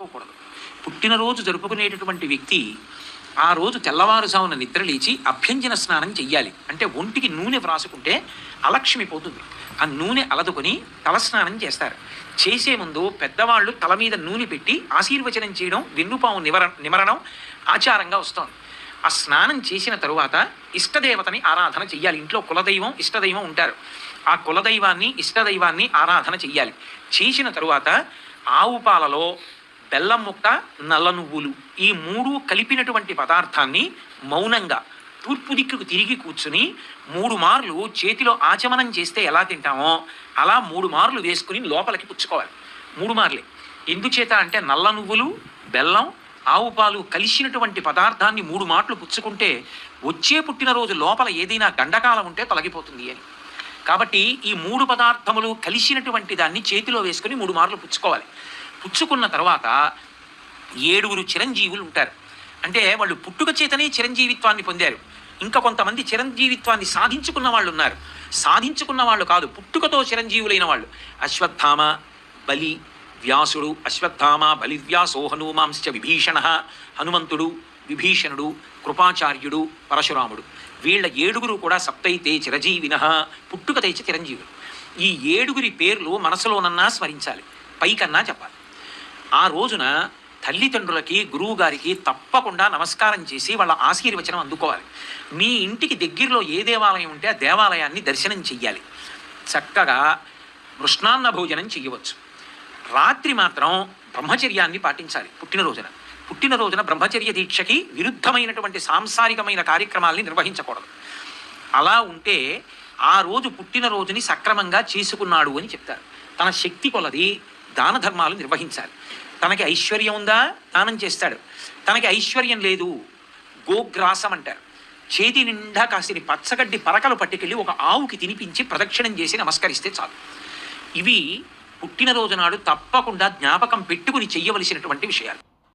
జరుపుకోకూడదు. పుట్టినరోజు జరుపుకునేటటువంటి వ్యక్తి ఆ రోజు తెల్లవారుజామున నిద్ర లేచి అభ్యంజన స్నానం చెయ్యాలి. అంటే ఒంటికి నూనె వ్రాసుకుంటే అలక్ష్మి పోతుంది. ఆ నూనె అలదుకొని తలస్నానం చేస్తారు. చేసే ముందు పెద్దవాళ్ళు తల మీద నూనె పెట్టి ఆశీర్వచనం చేయడం, వెన్నుపాము నిమరణం ఆచారంగా వస్తోంది. ఆ స్నానం చేసిన తరువాత ఇష్టదేవతని ఆరాధన చెయ్యాలి. ఇంట్లో కులదైవం ఇష్టదైవం ఉంటారు. ఆ కులదైవాన్ని ఇష్టదైవాన్ని ఆరాధన చెయ్యాలి. చేసిన తరువాత ఆవు పాలలో బెల్లం ముక్క, నల్ల నువ్వులు ఈ మూడు కలిపినటువంటి పదార్థాన్ని మౌనంగా తూర్పు దిక్కుకు తిరిగి కూర్చుని 3 మార్లు చేతిలో ఆచమనం చేస్తే ఎలా తింటామో అలా 3 మార్లు వేసుకుని లోపలికి పుచ్చుకోవాలి. 3 మార్లే. ఎందుచేత అంటే నల్ల నువ్వులు, బెల్లం, ఆవు పాలు కలిసినటువంటి పదార్థాన్ని 3 మాటలు పుచ్చుకుంటే వచ్చే పుట్టినరోజు లోపల ఏదైనా గండకాలం ఉంటే తొలగిపోతుంది అని. కాబట్టి ఈ 3 పదార్థములు కలిసినటువంటి దాన్ని చేతిలో వేసుకుని 3 మార్లు పుచ్చుకోవాలి. పుచ్చుకున్న తర్వాత 7 చిరంజీవులు ఉంటారు. అంటే వాళ్ళు పుట్టుక చేతనే చిరంజీవిత్వాన్ని పొందారు. ఇంకా కొంతమంది చిరంజీవిత్వాన్ని సాధించుకున్న వాళ్ళు ఉన్నారు. సాధించుకున్న వాళ్ళు కాదు, పుట్టుకతో చిరంజీవులైన వాళ్ళు. అశ్వత్థామ, బలి, వ్యాసుడు. అశ్వత్థామ, బలి, వ్యాసో హనుమాంశ్చ విభీషణ. హనుమంతుడు, విభీషణుడు, కృపాచార్యుడు, పరశురాముడు. వీళ్ళ 7 కూడా సప్తైతే చిరజీవిన, పుట్టుకతే చిరంజీవులు. ఈ 7 పేర్లు మనసులోనన్నా స్మరించాలి, పైకన్నా చెప్పాలి. ఆ రోజున తల్లిదండ్రులకి, గురువు గారికి తప్పకుండా నమస్కారం చేసి వాళ్ళ ఆశీర్వచనం అందుకోవాలి. మీ ఇంటికి దగ్గరలో ఏ దేవాలయం ఉంటే ఆ దేవాలయాన్ని దర్శనం చెయ్యాలి. చక్కగా మృష్ణాన్న భోజనం చెయ్యవచ్చు. రాత్రి మాత్రం బ్రహ్మచర్యాన్ని పాటించాలి. పుట్టినరోజున బ్రహ్మచర్య దీక్షకి విరుద్ధమైనటువంటి సాంసారికమైన కార్యక్రమాల్ని నిర్వహించకూడదు. అలా ఉంటే ఆ రోజు పుట్టినరోజుని సక్రమంగా చేసుకున్నాడు అని చెప్తారు. తన శక్తి కొలది దాన ధర్మాలు నిర్వహించాలి. తనకి ఐశ్వర్యం ఉందా, దానం చేస్తాడు. తనకి ఐశ్వర్యం లేదు, గోగ్రాసం అంటారు. చేతి నిండా కాసిని పచ్చగడ్డి పరకలు పట్టుకెళ్ళి ఒక ఆవుకి తినిపించి ప్రదక్షిణం చేసి నమస్కరిస్తే చాలు. ఇవి పుట్టినరోజు నాడు తప్పకుండా జ్ఞాపకం పెట్టుకుని చెయ్యవలసినటువంటి విషయాలు.